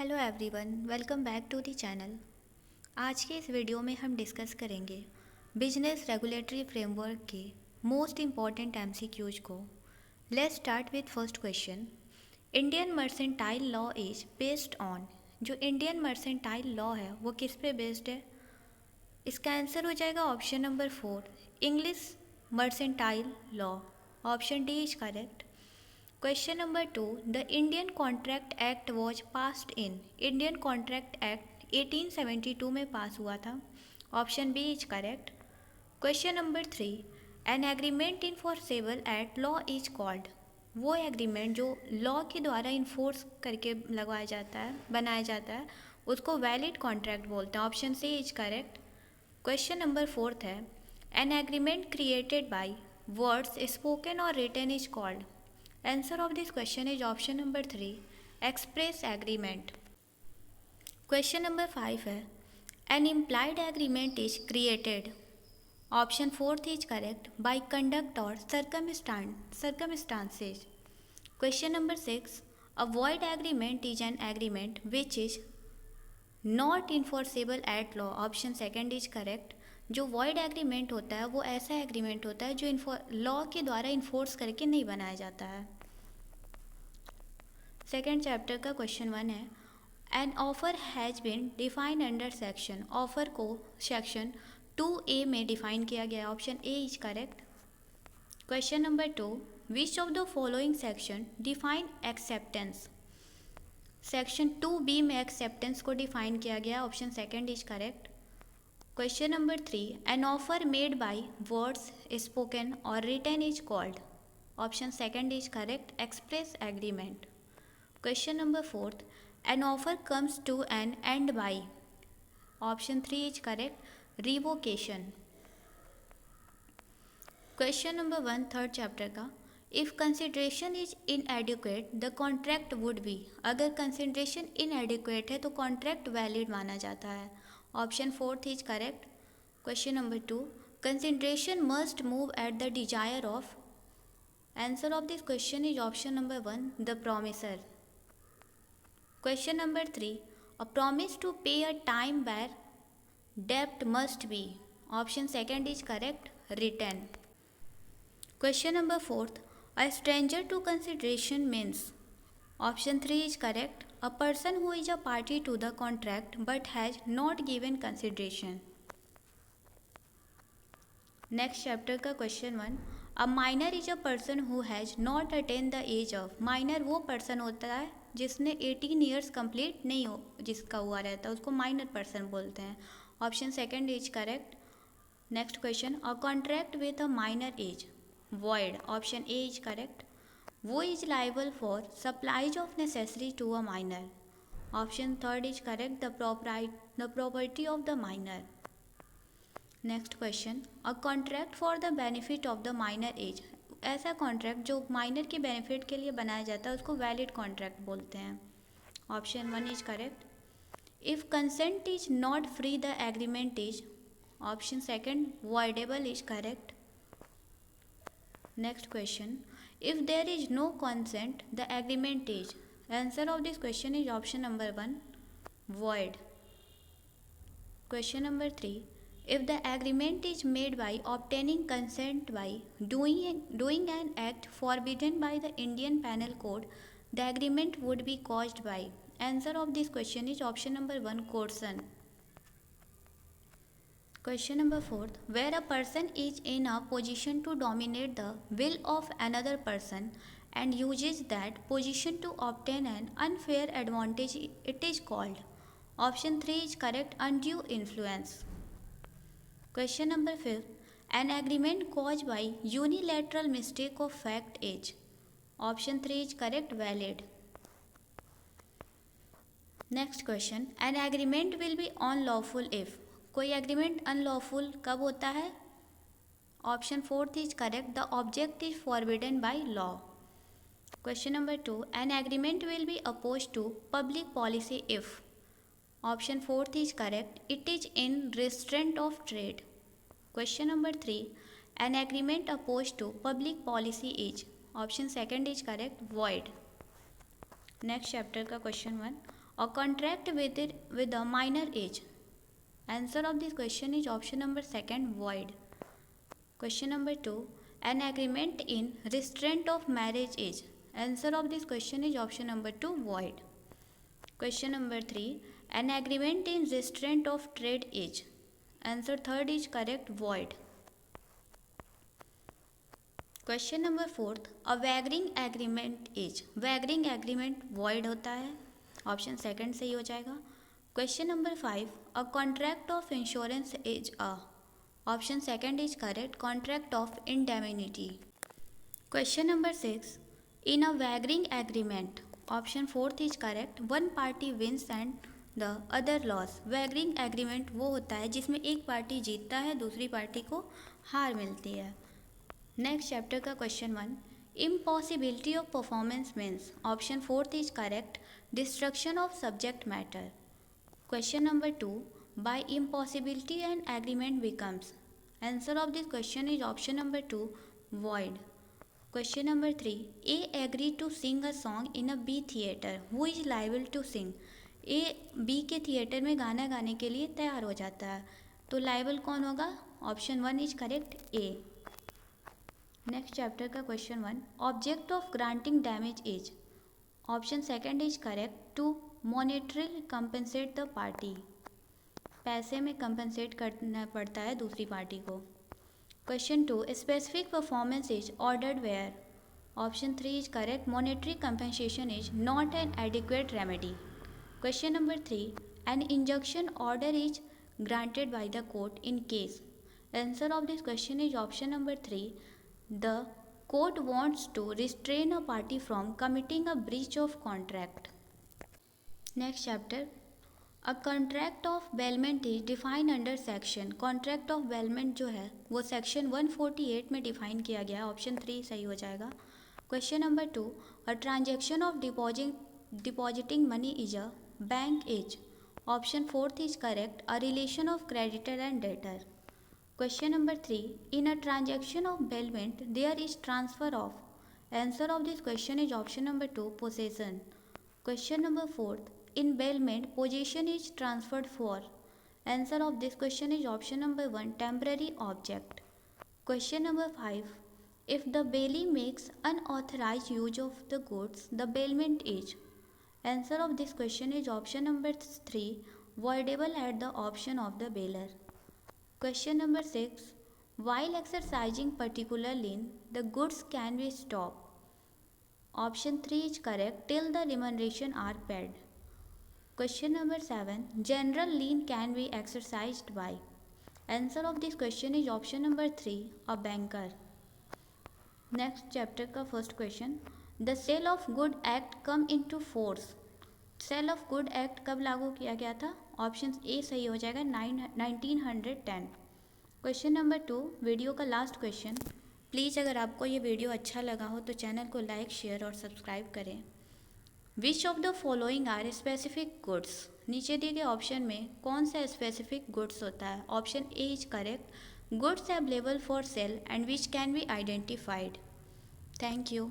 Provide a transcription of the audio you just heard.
Hello everyone, welcome back to the channel. आज के इस वीडियो में हम डिस्कस करेंगे बिजनेस रेगुलेटरी फ्रेमवर्क के मोस्ट इम्पॉर्टेंट एमसीक्यूज को। Let's start with first question. Indian mercantile law is based on. जो इंडियन मर्सेंटाइल लॉ है वो किस पे बेस्ड है? इसका आंसर हो जाएगा option number 4, English mercantile law. Option D is correct. Question number 2. The Indian Contract Act was passed in. Indian Contract Act 1872 में पास हुआ था। Option B is correct. Question number 3. An agreement enforceable at law is called. वो agreement जो law के द्वारा enforce करके लगवाया जाता है, बनाया जाता है, उसको वैलिड कॉन्ट्रैक्ट बोलते हैं। Option C is correct. Question number 4 है, an agreement created by words spoken और written is called. Answer of this question is option number 3, express agreement. Question number 5 है, an implied agreement is created. Option 4 is correct, by conduct or circumstances. Question number 6, a void agreement is an agreement which is not enforceable at law. Option 2 is correct. जो void agreement होता है वो ऐसा agreement होता है जो law के द्वारा इन्फोर्स करके नहीं बनाया जाता है। सेकेंड चैप्टर का क्वेश्चन 1 है, an offer has been defined under section. Offer को सेक्शन 2A में डिफाइन किया गया है। Option A is correct. Question number 2, which of the following section define acceptance. Section 2B में एक्सेप्टेंस को डिफाइन किया गया। Option 2 is correct. Question number 3, an offer made by words spoken और written is called. Option 2 is correct, express agreement. Question number 4, an offer comes to an end by. Option 3 is correct, revocation. Question number 1 third chapter का, if consideration is inadequate the contract would be. अगर consideration inadequate है तो contract valid माना जाता है। Option 4 is correct. Question number 2, consideration must move at the desire of. Answer of this question is option number 1, the promisor. Question number 3, a promise to pay a time where debt must be. Option 2 is correct, written. Question number 4, a stranger to consideration means. Option 3 is correct, a person who is a party to the contract but has not given consideration. Next chapter का question 1, a minor is a person who has not attained the age of. minor वो person होता है जिसने 18 years complete नहीं हो, जिसका हुआ रहता है उसको माइनर पर्सन बोलते हैं। Option 2 is correct. Next question, a contract with a minor is void. Option A is correct, वो is liable for supplies of necessary to a minor. Option 3 is correct, the property of the minor. Next question, a contract for the benefit of the minor is. ऐसा contract जो minor के benefit के लिए बनाया जाता है उसको valid contract बोलते हैं। Option 1 is correct. If consent is not free the agreement is. Option 2 voidable is correct. Next question, if there is no consent the agreement is. Answer of this question is option number 1, void. Question number 3, if the agreement is made by obtaining consent by doing an act forbidden by the Indian Penal Code, the agreement would be caused by. Answer of this question is option number 1, coercion. Question number 4, where a person is in a position to dominate the will of another person and uses that position to obtain an unfair advantage, it is called. Option 3 is correct, undue influence. Question number 5, an agreement caused by unilateral mistake of fact is. Option 3 is correct, valid. Next question, an agreement will be unlawful if. कोई agreement unlawful कब होता है? Option 4 is correct, the object is forbidden by law. Question number 2, an agreement will be oppose to public policy if. Option 4 is correct, it is in restraint of trade. Question number 3, an agreement opposed to public policy is. Option 2 is correct, void. Next chapter का question 1, A contract with a minor age. Answer of this question is option number second, void. Question number 2. An agreement in restraint of marriage age. Answer of this question is option number 2, void. Question number 3. An agreement in restraint of trade age. Answer third is correct, void. Question number 4. A wagering agreement age. Wagering agreement void होता है. Option second सही हो जाएगा. Question number 5. A contract of insurance age a. Option second is correct, contract of indemnity. Question number 6. In a wagering agreement, option fourth is correct, one party wins and the other loss. wagering agreement वो होता है जिसमें एक party जीतता है, दूसरी party को हार मिलती है. नेक्स्ट चैप्टर का question 1. Impossibility of performance means. Option fourth is correct, destruction of subject matter. Question number 2. By impossibility an agreement becomes. Answer of this question is option number 2, void. Question number 3. A agreed to sing a song in a B theatre. Who is liable to sing? A B के theatre में गाना गाने के लिए तैयार हो जाता है, तो लाइबल कौन होगा? Option 1 is correct, A. Next chapter का question 1. Object of granting damage is. Option second is correct, to monetary compensate the party. पैसे में कंपनसेट करना पड़ता है दूसरी पार्टी को. Question 2. Specific performance is ordered where. Option 3 is correct, monetary compensation is not an adequate remedy. Question number 3. An injunction order is granted by the court in case. Answer of this question is option number 3. The court wants to restrain a party from committing a breach of contract. Next chapter. A contract of bailment is defined under section. Contract of bailment जो है वो section 148 में define किया गया है. Option 3 सही हो जाएगा. Question number 2. A transaction of depositing money is a bank is. Option 4th is correct, a relation of creditor and debtor. Question number 3. In a transaction of bailment, there is transfer of. Answer of this question is option number 2, possession. Question number 4. In bailment, possession is transferred for. Answer of this question is option number 1, temporary object. Question number 5. If the bailee makes unauthorized use of the goods, the bailment is. Answer of this question is option number 3, voidable at the option of the bailer. Question number 6. While exercising particular lien, the goods can be stopped. Option 3 is correct, till the remuneration are paid. Question number 7. General lien can be exercised by. Answer of this question is option number 3, a banker. Next chapter का first question. The Sale of Good Act come into force. Sale of good act कब लागू किया गया था? Option A सही हो जाएगा, 1910. Question number 2, video का लास्ट क्वेश्चन. प्लीज़ अगर आपको ये वीडियो अच्छा लगा हो तो चैनल को लाइक, शेयर और सब्सक्राइब करें. Which of the following are specific goods. नीचे दिए गए ऑप्शन में कौन सा स्पेसिफिक गुड्स होता है? Option A is correct, goods available for sale and which can be identified. Thank you.